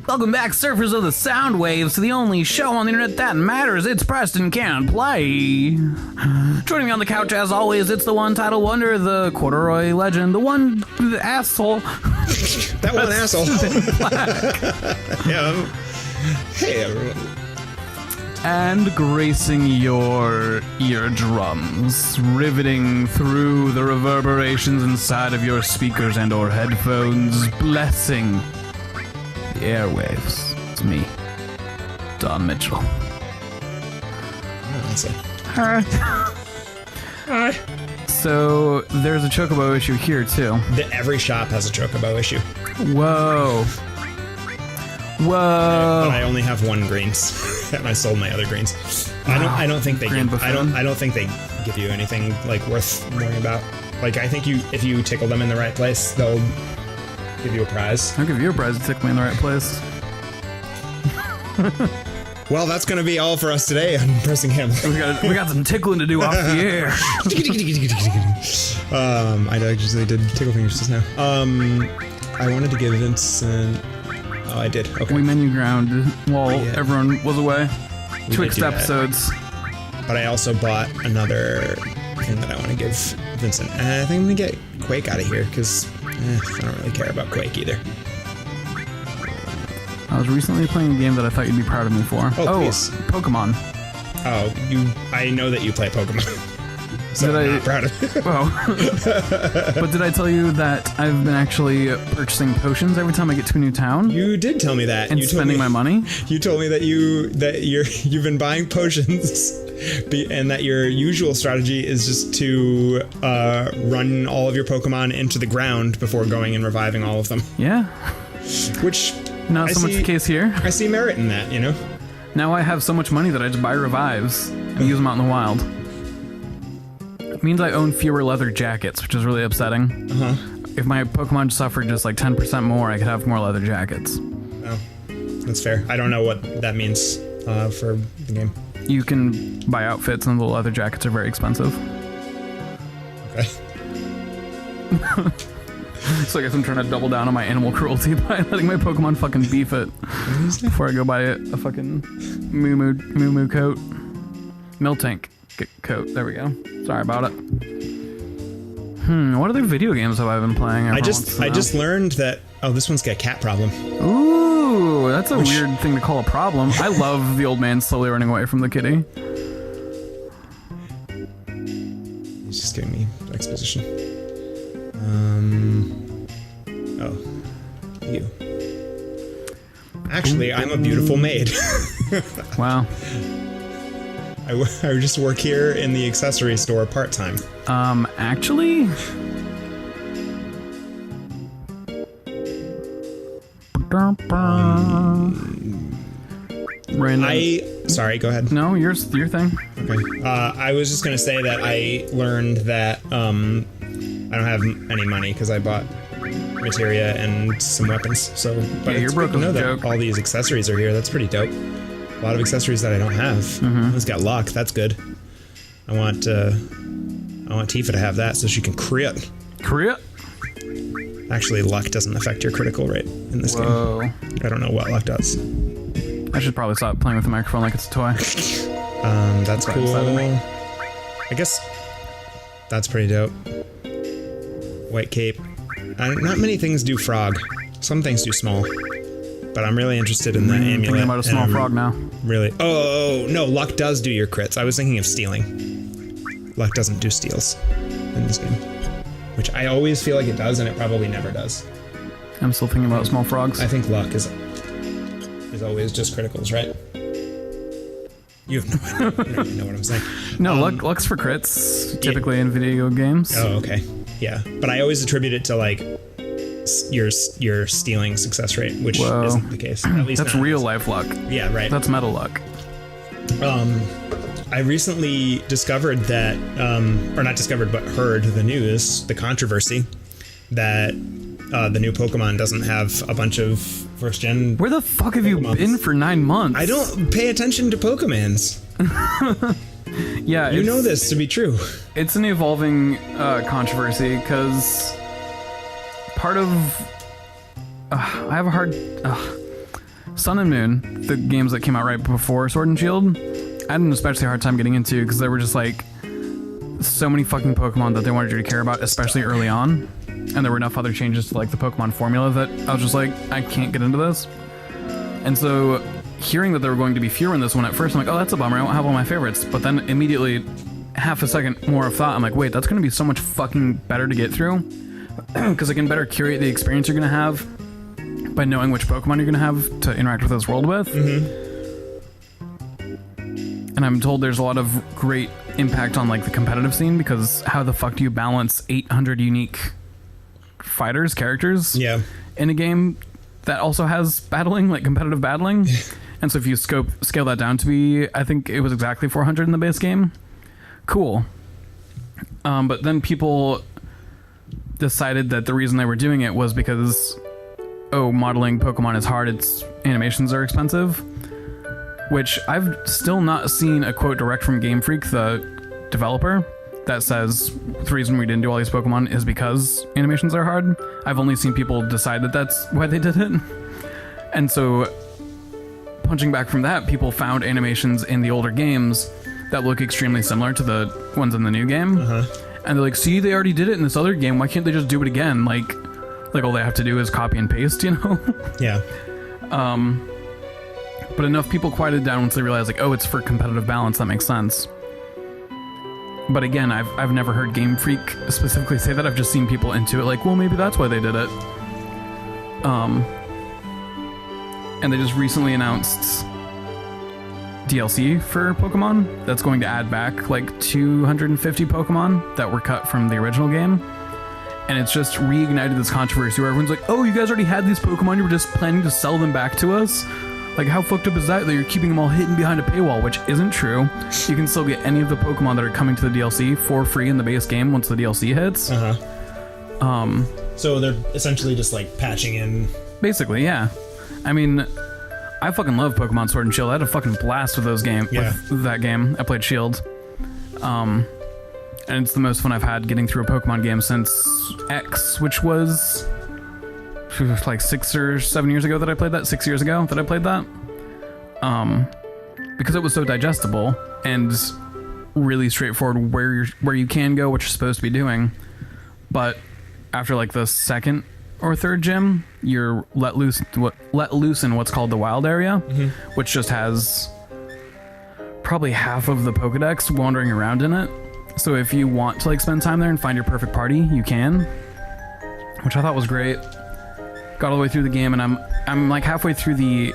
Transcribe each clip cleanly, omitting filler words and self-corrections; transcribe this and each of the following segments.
Welcome back, surfers of the sound waves, to the only show on the internet that matters. It's Preston Can't Play. Joining me on the couch, as always, it's the one title wonder, the corduroy legend, the one asshole. That one asshole. Yeah. Hey, everyone. And gracing your eardrums, riveting through the reverberations inside of your speakers and or headphones, blessing the airwaves. It's me, Don Mitchell. Hi. Hi. So there's a Chocobo issue here too. Every shop has a Chocobo issue. Whoa. Whoa. But I only have one greens, and I sold my other greens. Wow. I don't think they give, I don't think they give you anything like worth worrying about. Like, I think if you tickle them in the right place, they'll give you a prize. I'll give you a prize to tickle me in the right place. Well, that's going to be all for us today on Pressing Hamlet. We got some tickling to do off the air. I actually did tickle fingers just now. I wanted to give Vincent... Oh, I did. Okay. We menu ground while everyone was away. Twixt episodes. But I also bought another thing that I want to give Vincent. I think I'm going to get Quake out of here, because I don't really care about Quake either. I was recently playing a game that I thought you'd be proud of me for. Oh, please. Pokemon. Oh, I know that you play Pokemon. So I'm not proud of it. Well, but did I tell you that I've been actually purchasing potions every time I get to a new town? You did tell me that. And spending my money? You told me that you've been buying potions, and that your usual strategy is just to run all of your Pokemon into the ground before going and reviving all of them. Yeah. Which not so much the case here. I see merit in that, you know? Now I have so much money that I just buy revives and use them out in the wild. It means I own fewer leather jackets, which is really upsetting. If my Pokemon suffered just like 10% more, I could have more leather jackets. Oh, that's fair. I don't know what that means for the game. You can buy outfits, and the leather jackets are very expensive. Okay. So I guess I'm trying to double down on my animal cruelty by letting my Pokemon fucking beef it before I go buy a fucking Moo coat. Miltank coat. There we go. Sorry about it. What other video games have I been playing? I just learned that this one's got a cat problem. Ooh, that's a weird thing to call a problem. I love the old man slowly running away from the kitty. He's just giving me exposition. Oh, you. Actually, I'm a beautiful maid. Wow. I just work here in the accessory store part-time. Actually? Random. Sorry, go ahead. No, your thing. Okay. I was just gonna say that I learned that, I don't have any money because I bought materia and some weapons, so... But yeah, you're broke as a joke. All these accessories are here, that's pretty dope. A lot of accessories that I don't have. It's got luck. That's good. I want Tifa to have that so she can crit. Crit? Actually, luck doesn't affect your critical rate in this game. I don't know what luck does. I should probably stop playing with the microphone like it's a toy. That's cool. I guess that's pretty dope. White cape. Not many things do frog. Some things do small. But I'm really interested in the amulet. Thinking about a small frog now. Really? Oh, no, luck does do your crits. I was thinking of stealing. Luck doesn't do steals in this game. Which I always feel like it does, and it probably never does. I'm still thinking about small frogs. I think luck is always just criticals, right? You have no idea. You don't even know what I'm saying. No, luck's for crits, typically in video games. Oh, okay. Yeah. But I always attribute it to, like, your stealing success rate, which isn't the case. At least that's real life luck. Yeah, right. That's meta luck. I recently discovered that, or not discovered, but heard the news, the controversy, that the new Pokemon doesn't have a bunch of first-gen... Where the fuck have you been for 9 months? I don't pay attention to Pokemans. Yeah, you know this to be true. It's an evolving controversy, because part of... I have a hard... Sun and Moon, the games that came out right before Sword and Shield, I had an especially hard time getting into because there were just like so many fucking Pokemon that they wanted you to care about, especially early on. And there were enough other changes to like the Pokemon formula that I was just like, I can't get into this. And so hearing that there were going to be fewer in this one at first, I'm like, oh, that's a bummer. I won't have all my favorites. But then immediately, half a second more of thought, I'm like, wait, that's going to be so much fucking better to get through. Because I can better curate the experience you're going to have by knowing which Pokemon you're going to have to interact with this world with. And I'm told there's a lot of great impact on like the competitive scene, because how the fuck do you balance 800 unique characters in a game that also has battling, like competitive battling? And so if you scale that down to be, I think it was exactly 400 in the base game. Cool. But then people decided that the reason they were doing it was because, modeling Pokemon is hard, its animations are expensive, which I've still not seen a quote direct from Game Freak, the developer, that says the reason we didn't do all these Pokemon is because animations are hard. I've only seen people decide that that's why they did it. And so, punching back from that, people found animations in the older games that look extremely similar to the ones in the new game. And they're like, see, they already did it in this other game. Why can't they just do it again? Like all they have to do is copy and paste, you know? Yeah. But enough people quieted down once they realized, like, oh, it's for competitive balance. That makes sense. But again, I've never heard Game Freak specifically say that. I've just seen people into it like, well, maybe that's why they did it. And they just recently announced DLC for Pokemon that's going to add back like 250 Pokemon that were cut from the original game. And it's just reignited this controversy where everyone's like, oh, you guys already had these Pokemon, you were just planning to sell them back to us? Like, how fucked up is that you're keeping them all hidden behind a paywall, which isn't true. You can still get any of the Pokemon that are coming to the DLC for free in the base game once the DLC hits. So they're essentially just like patching in. Basically, yeah. I mean, I fucking love Pokemon Sword and Shield. I had a fucking blast with with that game. I played Shield. And it's the most fun I've had getting through a Pokemon game since X, which was like 6 or 7 years ago that I played that. 6 years ago that I played that. Because it was so digestible and really straightforward where you can go, what you're supposed to be doing. But after like the second or third gym, you're let loose in what's called the wild area, which just has probably half of the Pokedex wandering around in it. So if you want to like spend time there and find your perfect party, you can, which I thought was great. Got all the way through the game, and I'm like halfway through the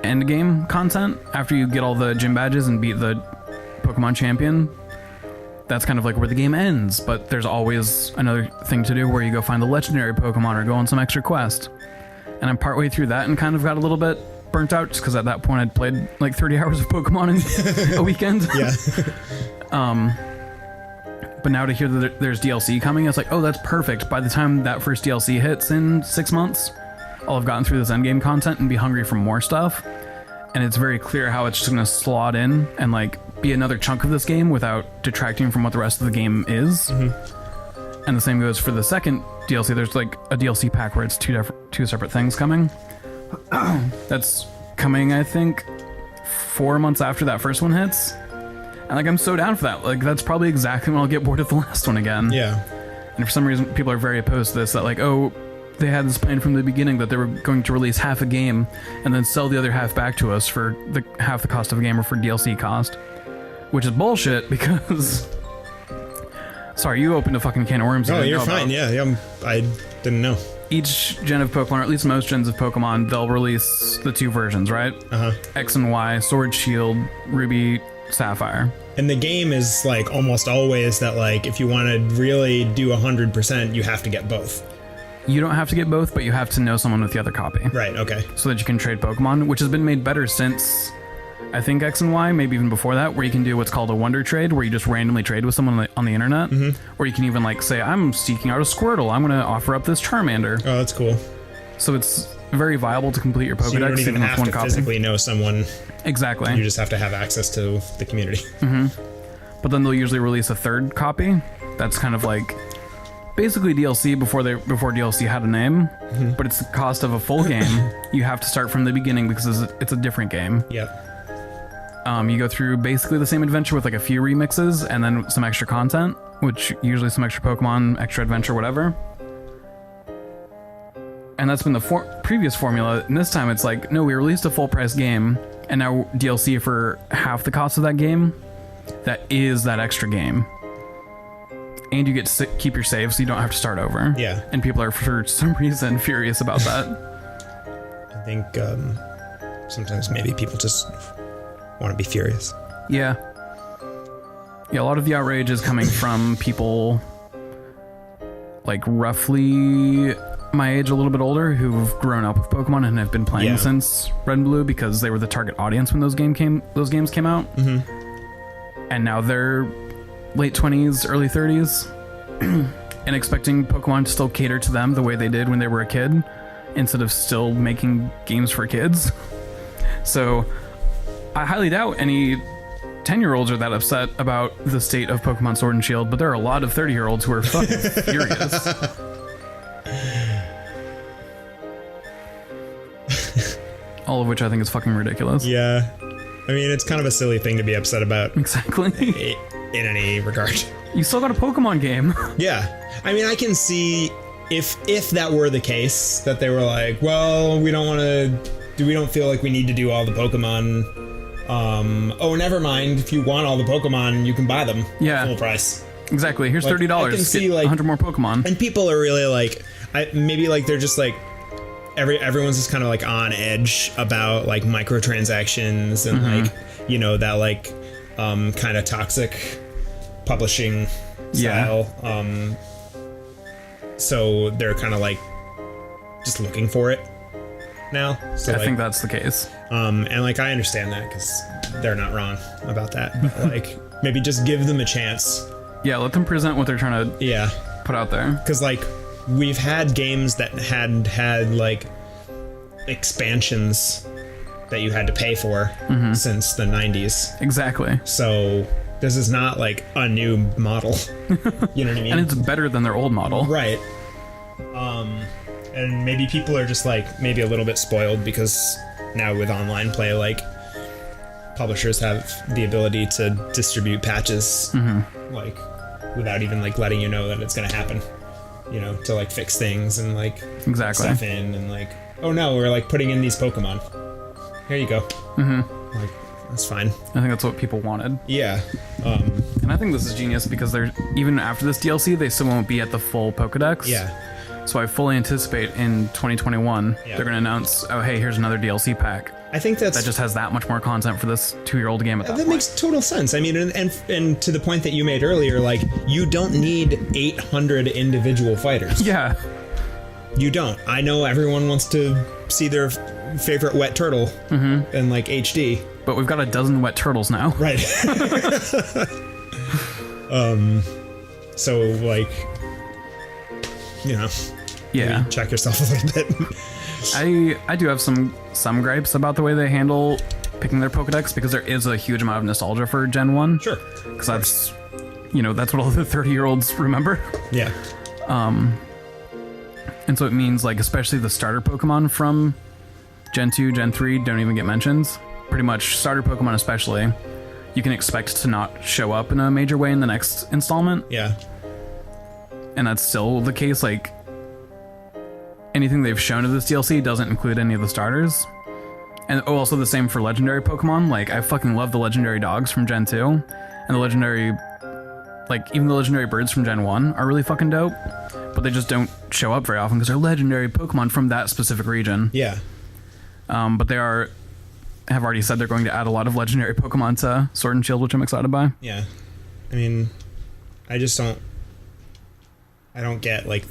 end game content after you get all the gym badges and beat the Pokemon champion. That's kind of like where the game ends, but there's always another thing to do where you go find the legendary Pokemon or go on some extra quest. And I'm partway through that and kind of got a little bit burnt out just because at that point I'd played like 30 hours of Pokemon in a weekend. But now to hear that there's DLC coming, it's like, oh, that's perfect. By the time that first DLC hits in 6 months, I'll have gotten through this endgame content and be hungry for more stuff. And it's very clear how it's just going to slot in and like be another chunk of this game without detracting from what the rest of the game is. And the same goes for the second DLC. There's like a DLC pack where it's two separate things coming. That's coming, I think, 4 months after that first one hits. And like, I'm so down for that. Like, that's probably exactly when I'll get bored of the last one again. Yeah. And for some reason, people are very opposed to this, that like, oh, they had this plan from the beginning that they were going to release half a game and then sell the other half back to us for half the cost of a game or for DLC cost. Which is bullshit because... Sorry, you opened a fucking can of worms. Oh, you're fine. Yeah, I didn't know. Each gen of Pokemon, or at least most gens of Pokemon, they'll release the two versions, right? X and Y, Sword, Shield, Ruby, Sapphire. And the game is like almost always that like if you want to really do 100%, you have to get both. You don't have to get both, but you have to know someone with the other copy. Right, okay. So that you can trade Pokemon, which has been made better since, I think, X and Y, maybe even before that, where you can do what's called a wonder trade, where you just randomly trade with someone on the internet. Or you can even like say, I'm seeking out a Squirtle, I'm going to offer up this Charmander. Oh, that's cool. So it's very viable to complete your Pokedex. So you don't even have to physically know someone. Exactly. You just have to have access to the community. But then they'll usually release a third copy. That's kind of like basically DLC before DLC had a name, but it's the cost of a full game. You have to start from the beginning because it's a different game. Yep. You go through basically the same adventure with like a few remixes and then some extra content, which usually some extra Pokemon, extra adventure, whatever. And that's been the previous formula. And this time it's like, no, we released a full price game and now DLC for half the cost of that game. That is that extra game. And you get to keep your save so you don't have to start over. Yeah. And people are for some reason furious about that. I think sometimes maybe people just want to be furious. Yeah. Yeah, a lot of the outrage is coming from people like roughly my age, a little bit older, who've grown up with Pokemon and have been playing since Red and Blue because they were the target audience when those games came out. And now they're late 20s, early 30s, and expecting Pokemon to still cater to them the way they did when they were a kid, instead of still making games for kids. So I highly doubt any 10-year-olds are that upset about the state of Pokemon Sword and Shield, but there are a lot of 30-year-olds who are fucking furious. All of which I think is fucking ridiculous. Yeah. I mean, it's kind of a silly thing to be upset about. Exactly. In any regard. You still got a Pokemon game. Yeah. I mean, I can see if that were the case, that they were like, well, we don't feel like we need to do all the Pokemon. Oh, never mind. If you want all the Pokemon, you can buy them. Yeah. Full price. Exactly. Here's $30. I can see, get 100 more Pokemon. And people are really like, maybe like they're just like, everyone's just kind of like on edge about like microtransactions and like, you know, that like kind of toxic publishing style. So they're kind of like just looking for it now. So I think that's the case. And like I understand that because they're not wrong about that. But like maybe just give them a chance. Yeah, let them present what they're trying to put out there. Because like we've had games that had like expansions that you had to pay for since the 90s. Exactly. So this is not like a new model. You know what I mean? And it's better than their old model. Right. And maybe people are just like maybe a little bit spoiled because now with online play, like publishers have the ability to distribute patches like without even like letting you know that it's going to happen. You know, to like fix things and like stuff in and like, oh no, we're like putting in these Pokemon. Here you go. Like, that's fine. I think that's what people wanted. Yeah. And I think this is genius because they're even after this DLC, they still won't be at the full Pokedex. Yeah. So I fully anticipate in 2021 they're going to announce, oh hey, here's another DLC pack. I think that just has that much more content for this 2-year-old game at that point. That makes total sense. I mean, and to the point that you made earlier, like you don't need 800 individual fighters. Yeah. You don't. I know everyone wants to see their favorite wet turtle in like HD. But we've got a dozen wet turtles now. Right. So like, you know, maybe check yourself a little bit. I do have some gripes about the way they handle picking their Pokedex because there is a huge amount of nostalgia for Gen 1. Sure. Because that's, you know, that's what all the 30-year-olds remember. Yeah. And so it means, like, especially the starter Pokemon from Gen 2, Gen 3 don't even get mentions. Pretty much starter Pokemon especially, you can expect to not show up in a major way in the next installment. Yeah. And that's still the case, like, anything they've shown of this DLC doesn't include any of the starters. And also the same for legendary Pokemon. Like, I fucking love the legendary dogs from Gen 2. And the legendary, like, even the legendary birds from Gen 1 are really fucking dope. But they just don't show up very often because they're legendary Pokemon from that specific region. Yeah. But they have already said they're going to add a lot of legendary Pokemon to Sword and Shield, which I'm excited by. Yeah. I mean, I don't get, like,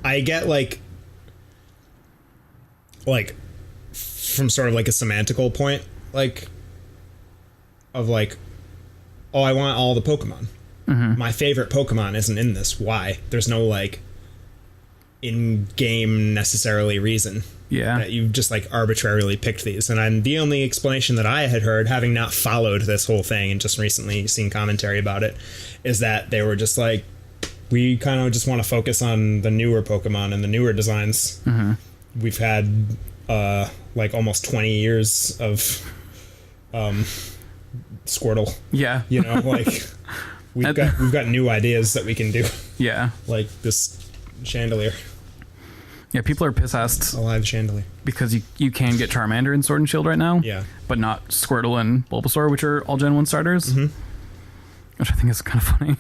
I get, like, from sort of, like, a semantical point, like, of, like, oh, I want all the Pokemon. My favorite Pokemon isn't in this. Why? There's no, like, in-game necessarily reason. Yeah. That you've just, like, arbitrarily picked these. And the only explanation that I had heard, having not followed this whole thing and just recently seen commentary about it, is that they were just like, we kind of just want to focus on the newer Pokemon and the newer designs. Mm-hmm. We've had like almost 20 years of Squirtle. Yeah. You know, like we've got new ideas that we can do. Yeah. Like this Chandelier. Yeah, people are pissed A live Chandelier. because you can get Charmander in Sword and Shield right now. Yeah. But not Squirtle and Bulbasaur, which are all Gen 1 starters. Mm-hmm. Which I think is kind of funny.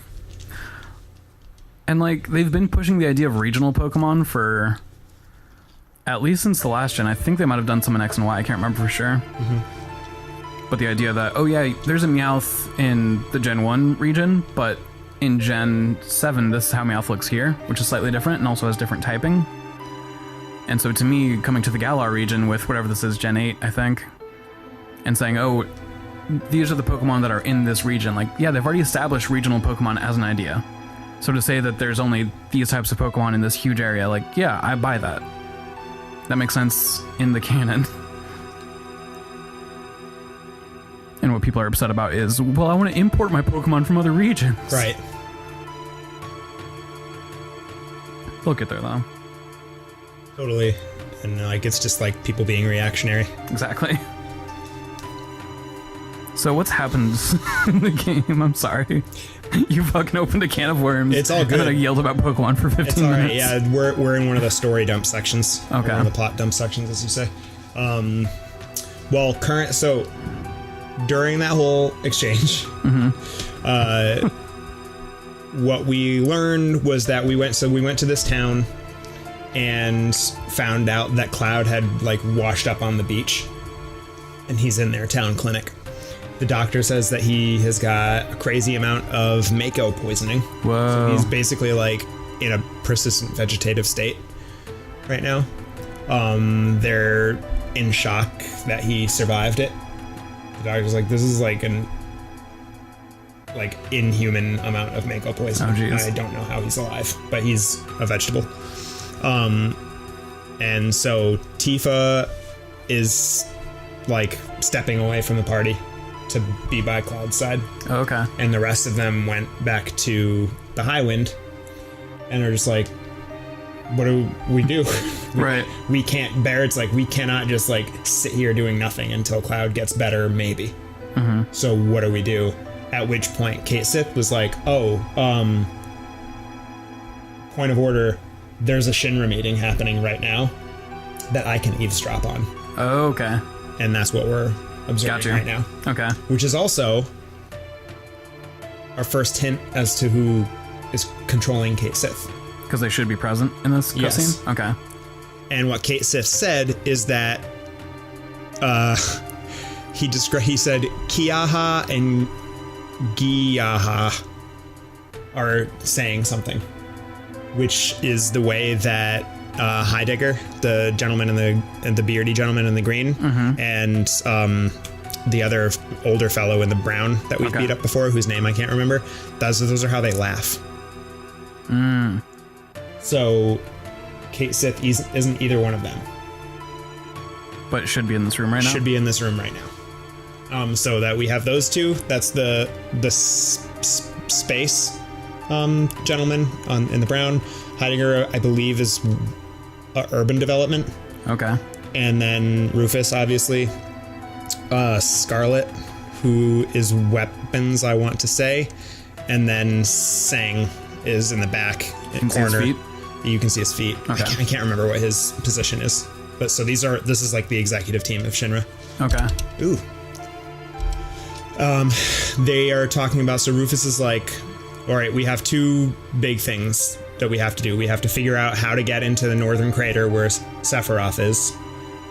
And like they've been pushing the idea of regional Pokemon for at least since the last gen. I think they might have done some in X and Y. I can't remember for sure. Mm-hmm. But the idea that, oh yeah, there's a Meowth in the Gen 1 region, but in Gen 7, this is how Meowth looks here, which is slightly different and also has different typing. And so to me, coming to the Galar region with whatever this is, Gen 8, I think, and saying, oh, these are the Pokemon that are in this region. Like, yeah, they've already established regional Pokemon as an idea. So to say that there's only these types of Pokemon in this huge area, like, yeah, I buy that. That makes sense in the canon. And what people are upset about is, well, I want to import my Pokemon from other regions. Right. They'll get there, though. Totally. And like it's just like people being reactionary. Exactly. So what's happened in the game? I'm sorry. You fucking opened a can of worms. It's all good. And then I yelled about Pokemon for 15 It's all right. minutes. Yeah, we're in one of the story dump sections. Okay. One of the plot dump sections, as you say. So during that whole exchange, what we learned was that we went to this town and found out that Cloud had like washed up on the beach, and he's in their town clinic. The doctor says that he has got a crazy amount of Mako poisoning. Whoa. So he's basically like in a persistent vegetative state right now. They're in shock that he survived it. The doctor's like, this is like an inhuman amount of Mako poisoning. Oh, geez. I don't know how he's alive, but he's a vegetable. And so Tifa is like stepping away from the party to be by Cloud's side. Oh, okay. And the rest of them went back to the Highwind and are just like, what do we do? Right. We can't bear. It's like, we cannot just like sit here doing nothing until Cloud gets better, maybe. Mm-hmm. So what do we do? At which point Kate Sith was like, point of order, there's a Shinra meeting happening right now that I can eavesdrop on. Oh, okay. And that's what we're observing right now. Okay. Which is also our first hint as to who is controlling Kate Sith. Because they should be present in this cutscene? Yes. Okay. And what Kate Sith said is that he said Kiaha and Giaha are saying something, which is the way that Heidegger, the gentleman in the beardy gentleman in the green, and the other older fellow in the brown that we beat up before, whose name I can't remember, those are how they laugh. So Kate Sith isn't either one of them. But it should be in this room right now? Should be in this room right now. So that we have those two. That's the space gentleman in the brown. Heidegger, I believe, is urban development. Okay. And then Rufus, obviously. Scarlet, who is weapons, I want to say. And then Sang is in the back corner. See his feet? You can see his feet. Okay. I can't remember what his position is. But so this is like the executive team of Shinra. Okay. Ooh. They are talking about, so Rufus is like, all right, we have two big things that we have to do. We have to figure out how to get into the northern crater where Sephiroth is,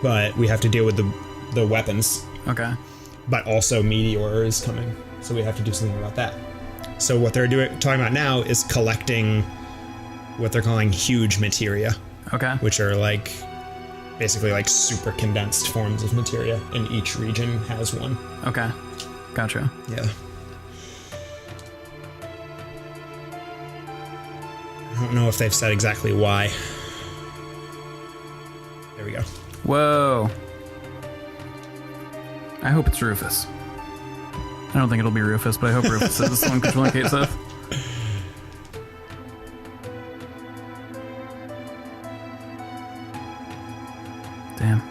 but we have to deal with the weapons. Okay. But also Meteor is coming, so we have to do something about that. So what they're talking about now is collecting what they're calling huge materia. Okay. Which are like basically like super condensed forms of materia, and each region has one. Okay. Gotcha. Yeah. I don't know if they've said exactly why. There we go. Whoa. I hope it's Rufus. I don't think it'll be Rufus, but I hope Rufus is the one controlling Kate Sith. Damn.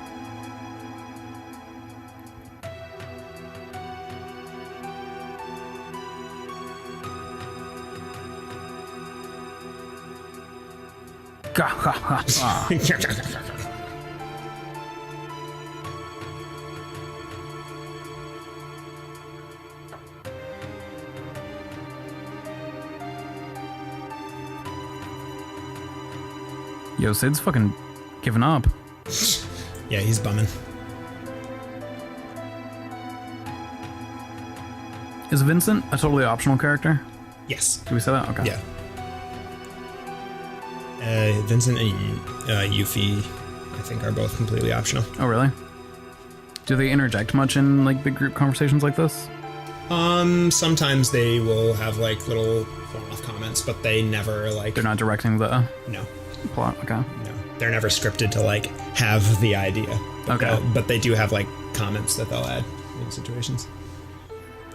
Gah, ha, ha, ha. Yo, Sid's fucking giving up. Yeah, he's bumming. Is Vincent a totally optional character? Yes. Did we say that? Okay. Yeah. Vincent and Yuffie, I think, are both completely optional. Oh, really? Do they interject much in like big group conversations like this? Sometimes they will have like little one-off comments, but they never like. They're not directing the No. plot. Okay. No. They're never scripted to like have the idea. Okay. But they do have like comments that they'll add in situations.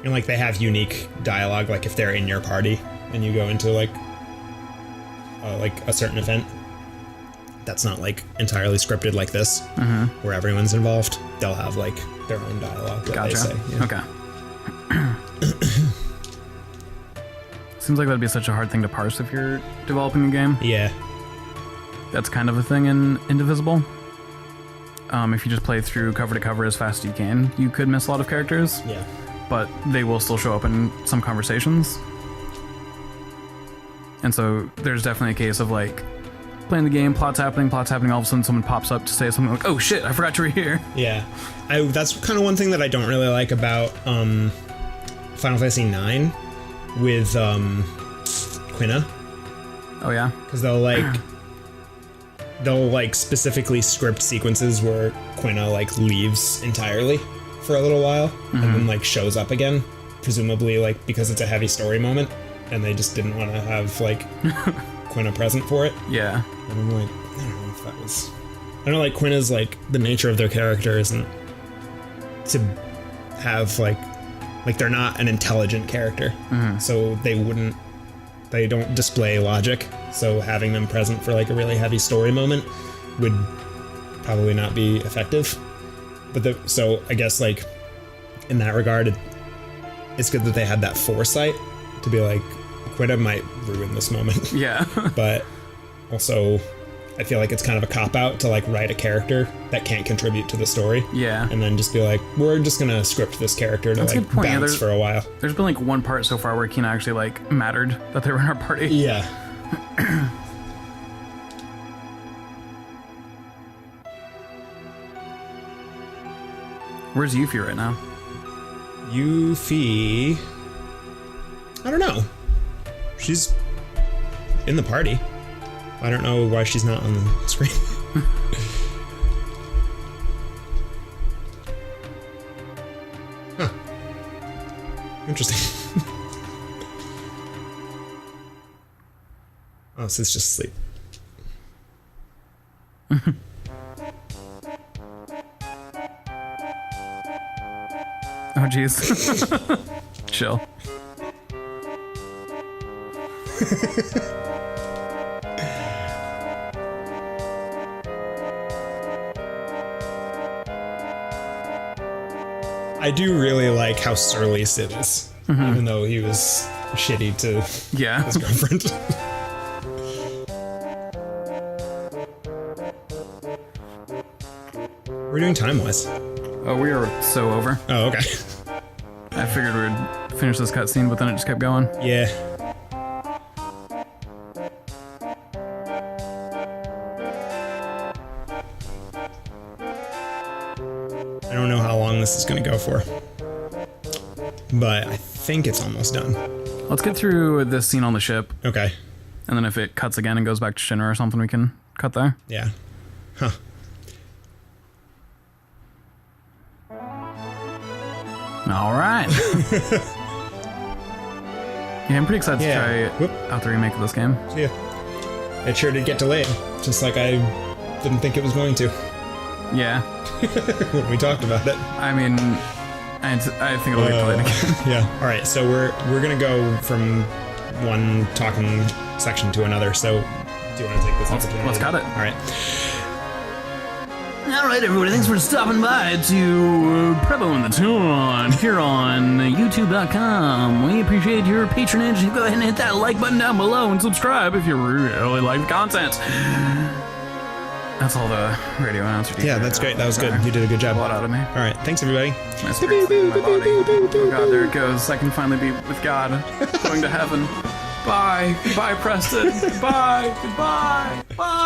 And like they have unique dialogue, like if they're in your party and you go into like a certain event that's not like entirely scripted like this, where everyone's involved, they'll have like their own dialogue that Gotcha. they say. Yeah. Okay. Seems like that'd be such a hard thing to parse if you're developing a game. Yeah. That's kind of a thing in Indivisible. If you just play through cover to cover as fast as you can, you could miss a lot of characters. Yeah. But they will still show up in some conversations. And so there's definitely a case of like playing the game, plot's happening, all of a sudden someone pops up to say something like, oh shit, I forgot you were here. Yeah. That's kind of one thing that I don't really like about Final Fantasy IX with Quina. Oh yeah? Because they'll like specifically script sequences where Quina like leaves entirely for a little while and then like shows up again, presumably like because it's a heavy story moment and they just didn't want to have like Quina present for it. Yeah. And I'm like, I don't know if that was. I know like Quina's like the nature of their character isn't to have like they're not an intelligent character, so they don't display logic. So having them present for like a really heavy story moment would probably not be effective. But so I guess like in that regard, it's good that they had that foresight to be like, Quina might ruin this moment. Yeah. But also, I feel like it's kind of a cop-out to like write a character that can't contribute to the story. Yeah. And then just be like, we're just gonna script this character to like bounce for a while. There's been like one part so far where Kina actually like mattered that they were in our party. Yeah. Where's Yuffie right now? Yuffie, I don't know. She's in the party. I don't know why she's not on the screen. Huh. Interesting. Oh, so it's just sleep. Oh, jeez. Chill. I do really like how surly Sid is, even though he was shitty to his girlfriend. We're doing time-wise. Oh, we are so over. Oh, okay. I figured we'd finish this cutscene, but then it just kept going. Yeah. I don't know how long this is going to go for, but I think it's almost done. Let's get through this scene on the ship, Okay. and then if it cuts again and goes back to Shinra or something, we can cut there. Yeah. Huh. All right. Yeah, I'm pretty excited to try out the remake of this game. Yeah. It sure did get delayed, just like I didn't think it was going to Yeah. when we talked about it. I mean, I think it'll get delayed again. Yeah. All right. So we're gonna go from one talking section to another. So do you want to take this opportunity? Let's cut it. All right. All right, everybody, thanks for stopping by to Prebo and the Taun here on YouTube.com. We appreciate your patronage. Go ahead and hit that like button down below and subscribe if you really like the content. That's all the radio announcer did. Yeah, that's great. That was good. You did a good job. A lot out of me. All right, thanks everybody. My spirit's leaving my body. Oh God, there it goes. I can finally be with God, going to heaven. Bye. Bye, Preston. Bye. Goodbye. Bye.